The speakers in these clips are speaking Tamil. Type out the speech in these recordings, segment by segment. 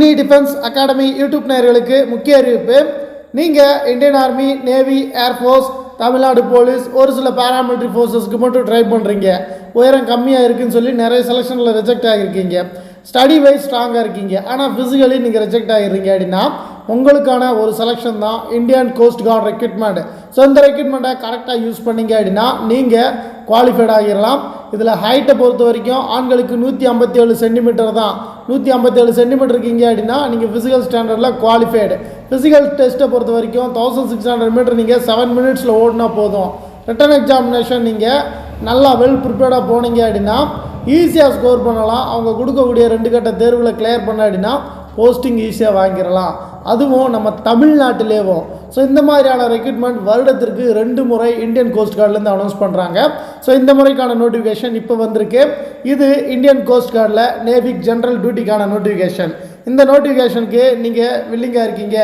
அக்னி டிஃபென்ஸ் அகாடமி யூடியூப் நேயர்களுக்கு முக்கிய அறிவிப்பு. நீங்கள் Indian army, navy, air force, Tamil Nadu police, ஒரு சில பேராமிலிட்ரி ஃபோர்ஸஸ்க்கு மட்டும் ட்ரை பண்ணுறீங்க. உயரம் கம்மியாக இருக்குதுன்னு சொல்லி நிறைய செலெக்ஷனில் ரிஜெக்ட் ஆகியிருக்கீங்க. ஸ்டடி வைஸ் ஸ்ட்ராங்காக இருக்கீங்க, ஆனால் ஃபிசிக்கலி நீங்கள் ரிஜெக்ட் ஆகிடுறீங்க அப்படின்னா உங்களுக்கான ஒரு செலெக்ஷன் தான் Indian cost card recruitment. So இந்த ரெக்ரூட்மெண்ட்டை கரெக்டாக யூஸ் பண்ணிங்க அப்படின்னா நீங்கள் குவாலிஃபைட் ஆகிடலாம். இதில் ஹைட்டை பொறுத்த வரைக்கும் ஆண்களுக்கு 157 சென்டிமீட்டர் தான். 157 சென்டிமீட்டர் இருக்கீங்க அப்படின்னா நீங்கள் ஃபிசிக்கல் ஸ்டாண்டர்டில் குவாலிஃபைடு. ஃபிசிக்கல் டெஸ்ட்டை பொறுத்த வரைக்கும் 1600 மீட்டர் நீங்கள் 7 மினிட்ஸில் ஓடினா போதும். ரிட்டன் எக்ஸாமினேஷன் நீங்கள் நல்லா வெல் ப்ரிப்பேர்டாக போனீங்க அப்படின்னா ஈஸியாக ஸ்கோர் பண்ணலாம். அவங்க கொடுக்கக்கூடிய 2 கட்ட தேர்வில் கிளியர் பண்ண அப்படின்னா போஸ்டிங் ஈஸியாக வாங்கிடலாம், அதுவும் நம்ம தமிழ்நாட்டிலேவும். ஸோ இந்த மாதிரியான ரெக்ரூட்மெண்ட் வருடத்திற்கு 2 முறை இந்தியன் கோஸ்ட் கார்ட்லேருந்து அனௌன்ஸ் பண்ணுறாங்க. ஸோ இந்த முறைக்கான நோட்டிஃபிகேஷன் இப்போ வந்திருக்கு. இது இந்தியன் கோஸ்ட் கார்டில் நேவிக் ஜென்ரல் டியூட்டிக்கான நோட்டிஃபிகேஷன். இந்த நோட்டிஃபிகேஷனுக்கு நீங்கள் வில்லிங்காக இருக்கீங்க,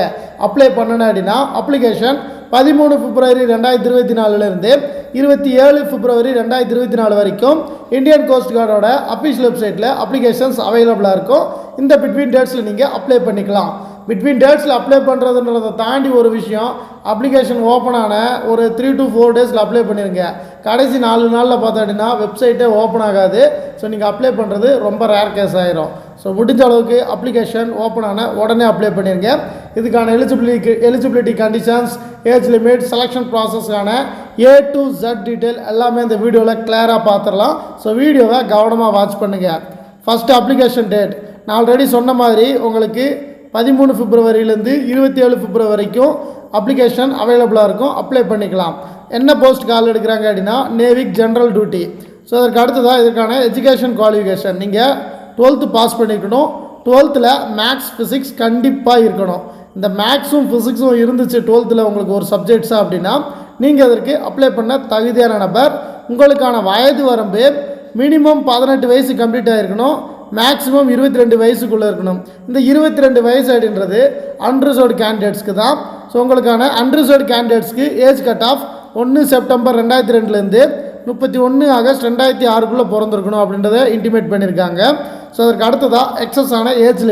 அப்ளை பண்ணணும் அப்படின்னா அப்ளிகேஷன் 13 பிப்ரவரி 2024 27 பிப்ரவரி 2024 வரைக்கும் இந்தியன் கோஸ்ட் கார்டோட அஃபிஷியல் வெப்சைட்டில் அப்ளிகேஷன்ஸ் அவைலபிளாக இருக்கும். இந்த பிட்வீன் டேட்ஸில் நீங்கள் அப்ளை பண்ணிக்கலாம். பிட்வீன் டேட்ஸில் அப்ளை பண்ணுறதுன்றதை தாண்டி ஒரு விஷயம், அப்ளிகேஷன் ஓப்பன் ஆன ஒரு 3 to 4 டேஸில் அப்ளை பண்ணிடுங்க. கடைசி 4 நாளில் பார்த்தீங்கன்னா வெப்சைட்டே ஓப்பன் ஆகாது. ஸோ நீங்கள் அப்ளை பண்ணுறது ரொம்ப ரேர் கேஸ் ஆயிரும். ஸோ முடிஞ்ச அளவுக்கு அப்ளிகேஷன் ஓப்பன் ஆன உடனே அப்ளை பண்ணிடுங்க. இதுக்கான eligibility conditions, age limit, selection ப்ராசஸ்க்கான A to Z டீட்டெயில் எல்லாமே இந்த வீடியோவில் கிளியராக பார்த்துடலாம். ஸோ வீடியோவை கவனமாக வாட்ச் பண்ணுங்கள். ஃபஸ்ட்டு அப்ளிகேஷன் டேட் நான் ஆல்ரெடி சொன்ன மாதிரி உங்களுக்கு 13 பிப்ரவரியிலேருந்து 27 பிப்ரவரி வரைக்கும் அப்ளிகேஷன் அவைலபிளாக இருக்கும். அப்ளை பண்ணிக்கலாம். என்ன போஸ்ட் கால் எடுக்கிறாங்க அப்படின்னா நேவிக் ஜென்ரல் டியூட்டி. ஸோ அதற்கு அடுத்ததாக இதற்கான எஜுகேஷன் குவாலிஃபிகேஷன் நீங்கள் 12th பாஸ் பண்ணிக்கணும். 12th மேக்ஸ் ஃபிசிக்ஸ் கண்டிப்பாக இருக்கணும். இந்த மேக்ஸும் ஃபிசிக்ஸும் இருந்துச்சு 12th உங்களுக்கு ஒரு சப்ஜெக்ட்ஸாக அப்படின்னா நீங்கள் அதற்கு அப்ளை பண்ண தகுதியான நபர். உங்களுக்கான வயது வரம்பு மினிமம் 18 வயசு கம்ப்ளீட் ஆகிருக்கணும், மேக்ஸிமம் 22 வயசுக்குள்ளே இருக்கணும். இந்த 22 வயசு அப்படின்றது அன்ரிசர்வ்டு கேண்டிடேட்ஸ்க்கு தான். ஸோ உங்களுக்கான அன்ரிசர்வ்டு கேண்டிடேட்ஸ்க்கு age cut off 1 September 2002 31 August 2006 பிறந்திருக்கணும் அப்படின்றத இன்டிமேட் பண்ணியிருக்காங்க. ஸோ அதற்கு அடுத்ததாக எக்ஸஸ் ஆன ஏஜ்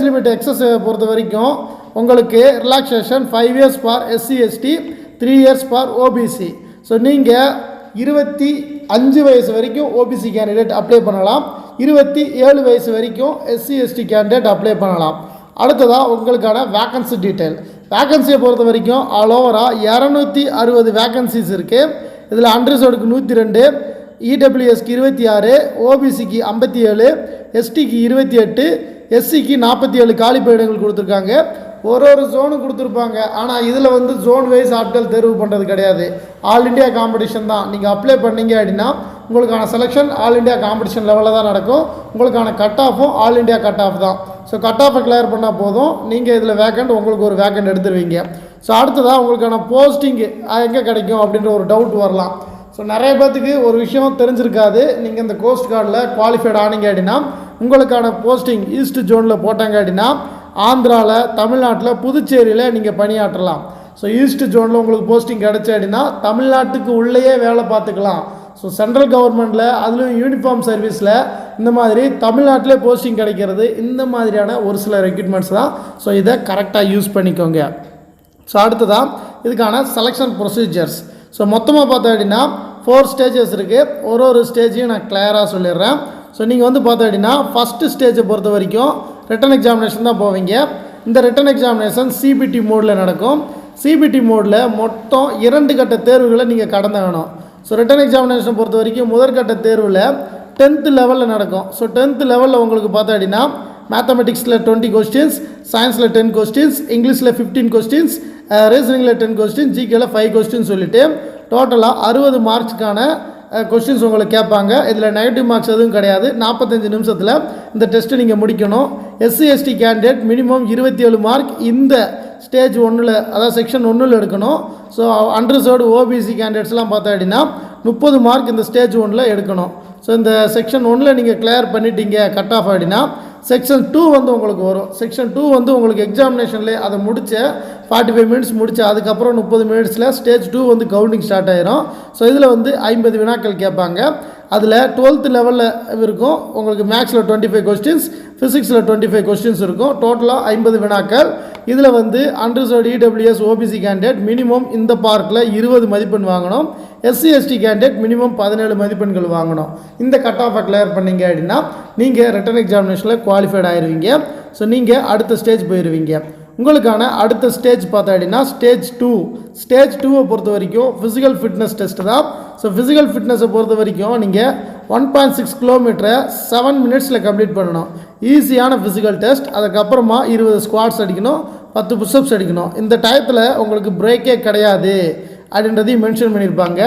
லிமிட் எக்ஸஸ் பொறுத்த வரைக்கும் உங்களுக்கு relaxation 5 years for SC ST, 3 years for OBC. So நீங்கள் 25 வயசு வரைக்கும் OBC கேண்டிடேட் அப்ளை பண்ணலாம், 27 வயசு வரைக்கும் SC ST கேண்டிடேட் அப்ளை பண்ணலாம். அடுத்ததாக உங்களுக்கான வேக்கன்சி டீட்டெயில். வேக்கன்சியை பொறுத்த வரைக்கும் ஆல் ஓவராக 260 வேக்கன்சிஸ் இருக்குது. இதில் அன்ரிசர்வ்டுக்கு 102, EWSக்கு 26, OBCக்கு 57, STக்கு 28, SCக்கு 47 காலிப்பணியிடங்கள் கொடுத்துருக்காங்க. ஒரு ஜோனு கொடுத்துருப்பாங்க. ஆனால் இதில் ஜோன் வைஸ் ஆட்கள் தேர்வு பண்ணுறது கிடையாது. ஆல் இண்டியா காம்படிஷன் தான். நீங்கள் அப்ளை பண்ணீங்க அப்படின்னா உங்களுக்கான செலெக்ஷன் ஆல் இண்டியா காம்படிஷன் லெவலில் தான் நடக்கும். உங்களுக்கான கட் ஆஃபும் ஆல் இண்டியா கட் ஆஃப் தான். ஸோ கட் ஆஃபை கிளியர் பண்ணால் போதும், நீங்கள் இதில் வேக்கண்ட் உங்களுக்கு ஒரு வேக்கண்ட் எடுத்துருவீங்க. ஸோ அடுத்ததாக உங்களுக்கான போஸ்டிங் எங்கே கிடைக்கும் அப்படின்ற ஒரு டவுட் வரலாம். ஸோ நிறைய பேர்த்துக்கு ஒரு விஷயம் தெரிஞ்சிருக்காது. நீங்கள் இந்த கோஸ்ட் கார்டில் குவாலிஃபைட் ஆனீங்க அப்படின்னா உங்களுக்கான போஸ்டிங் ஈஸ்ட் ஜோனில் போட்டாங்க அப்படின்னா ஆந்திராவில், தமிழ்நாட்டில், புதுச்சேரியில் நீங்கள் பணியாற்றலாம். ஸோ ஈஸ்ட் ஜோனில் உங்களுக்கு போஸ்டிங் கிடச்சி அப்படின்னா தமிழ்நாட்டுக்கு உள்ளேயே வேலை பார்த்துக்கலாம். ஸோ சென்ட்ரல் கவர்மெண்ட்டில் அதுலேயும் யூனிஃபார்ம் சர்வீஸில் இந்த மாதிரி தமிழ்நாட்டிலே போஸ்டிங் கிடைக்கிறது இந்த மாதிரியான ஒரு சில ரெக்ரூட்மெண்ட்ஸ் தான். ஸோ இதை கரெக்டாக யூஸ் பண்ணிக்கோங்க. ஸோ அடுத்ததான் இதுக்கான செலெக்ஷன் ப்ரொசீஜர்ஸ். ஸோ மொத்தமாக பார்த்தோம் அப்படின்னா 4 ஸ்டேஜஸ் இருக்குது. ஒரு ஸ்டேஜையும் நான் கிளியராக சொல்லிடுறேன். ஸோ நீங்கள் பார்த்தோம் அப்படின்னா ஃபஸ்ட்டு ஸ்டேஜை பொறுத்த வரைக்கும் ரிட்டன் எக்ஸாமினேஷன் தான் போவீங்க. இந்த ரிட்டன் எக்ஸாமினேஷன் CBT மோடில் நடக்கும். CBT மோடில் மொத்தம் 2 கட்ட தேர்வுகளை நீங்கள் கடந்தாகணும். ஸோ ரிட்டன் எக்ஸாமினேஷன் பொறுத்த வரைக்கும் முதற்கட்ட தேர்வில் 10th லெவலில் நடக்கும். ஸோ 10th லெவலில் உங்களுக்கு பார்த்தோம் அப்படின்னா மேத்தமெட்டிக்ஸில் 20 கொஸ்டின்ஸ், சயின்ஸில் 10 கொஸ்டின்ஸ், இங்கிலீஷில் 15 கொஸ்டின்ஸ், ரீசனிங்கில் 10 கொஸ்டின், ஜிகேல 5 கொஸ்டின் சொல்லிவிட்டு டோட்டலாக 60 மார்க்ஸுக்கான கொஸ்டின்ஸ் உங்களுக்கு கேட்பாங்க. இதில் நெகட்டிவ் மார்க்ஸ் எதுவும் கிடையாது. 45 நிமிஷத்தில் இந்த டெஸ்ட்டு நீங்கள் முடிக்கணும். SC ST candidate minimum 27 mark இந்த ஸ்டேஜ் 1 அதாவது செக்ஷன் 1 எடுக்கணும். ஸோ அன்ரிசர்வ்டு OBC கேண்டிடேட்ஸ்லாம் பார்த்தோம் அப்படின்னா 30 மார்க் இந்த ஸ்டேஜ் 1 எடுக்கணும். ஸோ இந்த செக்ஷன் 1 நீங்கள் கிளியர் பண்ணிட்டீங்க கட் ஆஃப் அப்படின்னா செக்ஷன் 2 உங்களுக்கு வரும். செக்ஷன் 2 உங்களுக்கு எக்ஸாமினேஷன்லேயே அதை முடித்த 45 மினிட்ஸ் முடிச்சு அதுக்கப்புறம் 30 மினிட்ஸில் ஸ்டேஜ் 2 வந்து கவுண்டிங் ஸ்டார்ட் ஆயிரும். ஸோ இதில் வந்து 50 வினாக்கள் கேட்பாங்க. அதில் 12th லெவலில் இருக்கும். உங்களுக்கு மேக்ஸில் 25 கொஸ்டின்ஸ், ஃபிசிக்ஸில் 25 கொஸ்டின்ஸ் இருக்கும். டோட்டலாக 50 வினாக்கள். இதில் வந்து unreserved EWS OBC candidate minimum இந்த பார்க்கில் 20 மதிப்பெண் வாங்கணும். எஸ்சி எஸ்டி கேண்டிடேட் மினிமம் 17 மதிப்பெண்கள் வாங்கணும். இந்த கட் ஆஃபை கிளியர் பண்ணிங்க அப்படின்னா நீங்கள் ரிட்டன் எக்ஸாமினேஷனில் குவாலிஃபைட் ஆயிடுவீங்க. ஸோ நீங்கள் அடுத்த ஸ்டேஜ் போயிடுவீங்க. உங்களுக்கான அடுத்த ஸ்டேஜ் பார்த்தா அப்படின்னா ஸ்டேஜ் 2. ஸ்டேஜ் 2வை பொறுத்த வரைக்கும் ஃபிசிக்கல் ஃபிட்னஸ் டெஸ்ட் தான். ஸோ ஃபிசிக்கல் ஃபிட்னஸை பொறுத்த வரைக்கும் நீங்கள் 1.6 கிலோமீட்டரை 7 மினிட்ஸில் கம்ப்ளீட் பண்ணணும். ஈஸியான ஃபிசிக்கல் டெஸ்ட். அதுக்கப்புறமா 20 ஸ்குவாட்ஸ் அடிக்கணும், 10 புஷ்அப்ஸ் அடிக்கணும். இந்த டயத்தில் உங்களுக்கு பிரேக்கே கிடையாது அப்படின்றதையும் மென்ஷன் பண்ணியிருப்பாங்க.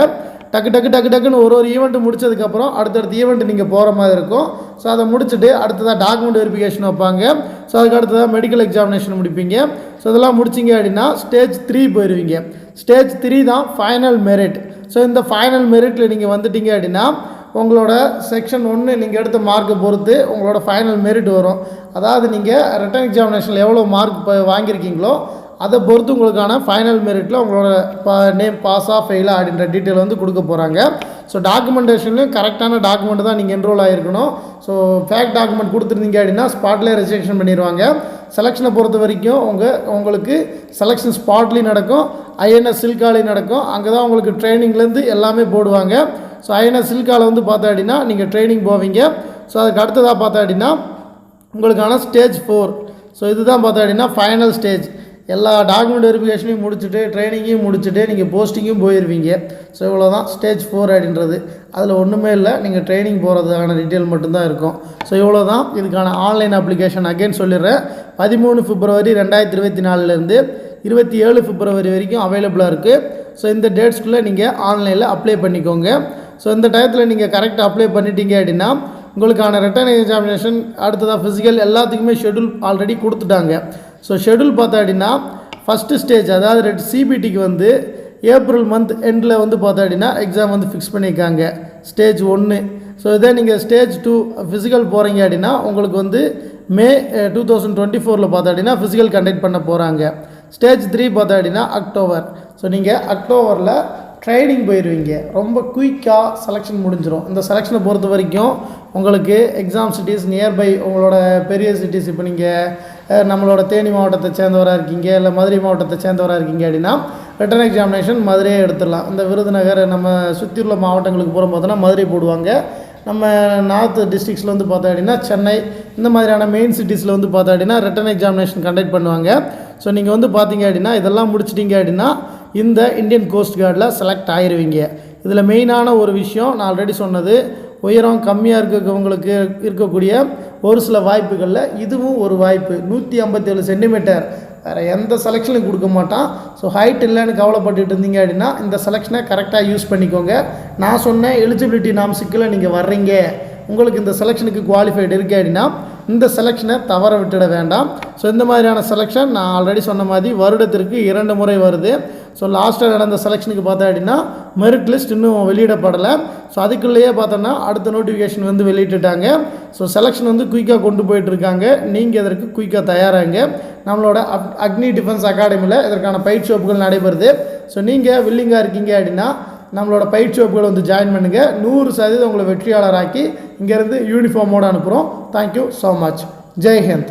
டக்குன்னு ஒரு ஈவெண்ட் முடிச்சதுக்கப்புறம் அடுத்தடுத்த ஈவெண்ட் நீங்கள் போகிற மாதிரி இருக்கும். ஸோ அதை முடிச்சுட்டு அடுத்ததாக டாக்குமெண்ட் வெரிஃபிகேஷன் வைப்பாங்க. ஸோ அதுக்கு அடுத்ததாக மெடிக்கல் எக்ஸாமினேஷன் முடிப்பீங்க. ஸோ இதெல்லாம் முடிச்சிங்க அப்படின்னா ஸ்டேஜ் 3 போயிடுவீங்க. ஸ்டேஜ் 3 தான் ஃபைனல் மெரிட். ஸோ இந்த ஃபைனல் மெரிட்டில் நீங்கள் வந்துட்டீங்க அப்படின்னா உங்களோட செக்ஷன் 1 நீங்கள் எடுத்த மார்க்கை பொறுத்து உங்களோட ஃபைனல் மெரிட் வரும். அதாவது நீங்கள் ரிட்டன் எக்ஸாமினேஷனில் எவ்வளோ மார்க் வாங்கியிருக்கீங்களோ அதை பொறுத்து உங்களுக்கான ஃபைனல் மெரிட்டில் உங்களோட நேம் பாஸா ஃபெயிலா அப்படின்ற டீட்டெயில் வந்து கொடுக்க போகிறாங்க. ஸோ டாக்குமெண்டேஷன்லையும் கரெக்டான டாக்குமெண்ட் தான் நீங்கள் என்ரோல் ஆகிருக்கணும். ஸோ ஃபேக் டாக்குமெண்ட் கொடுத்துருந்தீங்க அப்படின்னா ஸ்பாட்லேயே ரெஜிஸ்ட்ரேஷன் பண்ணிடுவாங்க. செலெக்ஷனை பொறுத்த வரைக்கும் உங்களுக்கு செலெக்ஷன் ஸ்பாட்லேயும் நடக்கும், ஐஎன்எஸ் சில்காலையும் நடக்கும். அங்கே தான் உங்களுக்கு ட்ரைனிங்லேருந்து எல்லாமே போடுவாங்க. ஸோ ஐஎன்எஸ் சில்காவில் வந்து பார்த்தா அப்படின்னா நீங்கள் ட்ரைனிங் போவீங்க. ஸோ அதுக்கு அடுத்ததாக பார்த்தா அப்படின்னா உங்களுக்கான ஸ்டேஜ் 4. ஸோ இதுதான் பார்த்தா அப்படின்னா ஃபைனல் ஸ்டேஜ். எல்லா டாக்குமெண்ட் வெரிஃபிகேஷனையும் முடிச்சுட்டு ட்ரைனிங்கையும் முடிச்சுட்டு நீங்கள் போஸ்டிங்கும் போயிடுவீங்க. ஸோ இவ்வளோ தான் ஸ்டேஜ் 4 அப்படின்றது. அதில் ஒன்றுமே இல்லை, நீங்கள் ட்ரைனிங் போகிறதுக்கான டீட்டெயில் மட்டும்தான் இருக்கும். ஸோ இவ்வளோ தான் இதுக்கான ஆன்லைன் அப்ளிகேஷன். அகைன் சொல்லிடுறேன், 13 பிப்ரவரி 2024 27 பிப்ரவரி வரைக்கும் அவைலபிளாக இருக்குது. ஸோ இந்த டேட்ஸ்க்குள்ளே நீங்கள் ஆன்லைனில் அப்ளை பண்ணிக்கோங்க. ஸோ இந்த டயத்தில் நீங்கள் கரெக்டாக அப்ளை பண்ணிட்டீங்க அப்படின்னா உங்களுக்கான ரிட்டன் எக்ஸாமினேஷன் அடுத்ததாக ஃபிசிக்கல் எல்லாத்துக்குமே ஷெட்யூல் ஆல்ரெடி கொடுத்துட்டாங்க. ஸோ ஷெட்யூல் பார்த்தா அப்படின்னா ஃபஸ்ட்டு ஸ்டேஜ் அதாவது சிபிடிக்கு வந்து ஏப்ரல் மந்த் எண்டில் வந்து பார்த்தா அப்படின்னா எக்ஸாம் வந்து ஃபிக்ஸ் பண்ணியிருக்காங்க ஸ்டேஜ் 1. ஸோ இதே நீங்கள் ஸ்டேஜ் 2 ஃபிசிக்கல் போகிறீங்க அப்படின்னா உங்களுக்கு வந்து மே 2024 பார்த்தா அப்படின்னா ஃபிசிக்கல் கண்டக்ட் பண்ண போகிறாங்க. ஸ்டேஜ் 3 பார்த்தா அப்படின்னா அக்டோபர். ஸோ நீங்கள் அக்டோபரில் ட்ரைனிங் போயிடுவீங்க. ரொம்ப குயிக்காக செலெக்ஷன் முடிஞ்சிடும். இந்த செலெக்ஷனை பொறுத்த வரைக்கும் உங்களுக்கு எக்ஸாம் சிட்டிஸ் நியர்பை உங்களோட பெரிய சிட்டிஸ், இப்போ நீங்கள் நம்மளோட தேனி மாவட்டத்தை சேர்ந்தவராக இருக்கீங்க, இல்லை மதுரை மாவட்டத்தை சேர்ந்தவராக இருக்கீங்க அப்படின்னா ரிட்டன் எக்ஸாமினேஷன் மதுரையே எடுத்துடலாம். இந்த விருதுநகர் நம்ம சுற்றியுள்ள மாவட்டங்களுக்கு போகிற பார்த்தோன்னா மதுரை போடுவாங்க. நம்ம நார்த் டிஸ்ட்ரிக்ஸில் வந்து பார்த்தா அப்படின்னா சென்னை, இந்த மாதிரியான மெயின் சிட்டிஸில் வந்து பார்த்தா அப்படின்னா ரிட்டன் எக்ஸாமினேஷன் கண்டக்ட் பண்ணுவாங்க. ஸோ நீங்கள் வந்து பார்த்தீங்க அப்படின்னா இதெல்லாம் முடிச்சிட்டிங்க அப்படின்னா இந்த இந்தியன் கோஸ்ட் கார்டில் செலக்ட் ஆகிருவீங்க. இதில் மெயினான ஒரு விஷயம் நான் ஆல்ரெடி சொன்னது, உயரம் கம்மியாக இருக்கவங்களுக்கு இருக்கக்கூடிய ஒரு சில வாய்ப்புகளில் இதுவும் ஒரு வாய்ப்பு. 157 சென்டிமீட்டர் வேறு எந்த செலெக்ஷனும் கொடுக்க மாட்டான். ஸோ ஹைட் இல்லைன்னு கவலைப்பட்டுட்டு இருந்தீங்க அப்படின்னா இந்த செலெக்ஷனை கரெக்டாக யூஸ் பண்ணிக்கோங்க. நான் சொன்ன எலிஜிபிலிட்டி நாம்ஸுக்குள்ளே நீங்கள் வர்றீங்க, உங்களுக்கு இந்த செலெக்ஷனுக்கு குவாலிஃபைடு இருக்கு அப்படின்னா இந்த செலெக்ஷனை தவற விட்டுட வேண்டாம். ஸோ இந்த மாதிரியான செலெக்ஷன் நான் ஆல்ரெடி சொன்ன மாதிரி வருடத்திற்கு 2 முறை வருது. ஸோ லாஸ்ட்டாக நடந்த செலெக்ஷனுக்கு பார்த்தா அப்படின்னா மெரிட் லிஸ்ட் இன்னும் வெளியிடப்படலை. ஸோ அதுக்குள்ளேயே பார்த்தோன்னா அடுத்த நோட்டிஃபிகேஷன் வந்து வெளியிட்டுட்டாங்க. ஸோ செலெக்ஷன் வந்து குயிக்காக கொண்டு போயிட்டுருக்காங்க. நீங்கள் இதற்கு குயிக்காக தயாராங்க. நம்மளோட அக்னி டிஃபென்ஸ் அகாடமியில் இதற்கான பயிற்சி வகுப்புகள் நடைபெறுது. ஸோ நீங்கள் வில்லிங்காக இருக்கீங்க அப்படின்னா நம்மளோட பயிற்சி வகுப்புகள் வந்து ஜாயின் பண்ணுங்கள். 100% உங்களை வெற்றியாளராக்கி இங்கேருந்து யூனிஃபார்மோடு அனுப்புகிறோம். Thank you so much. Jai Hind.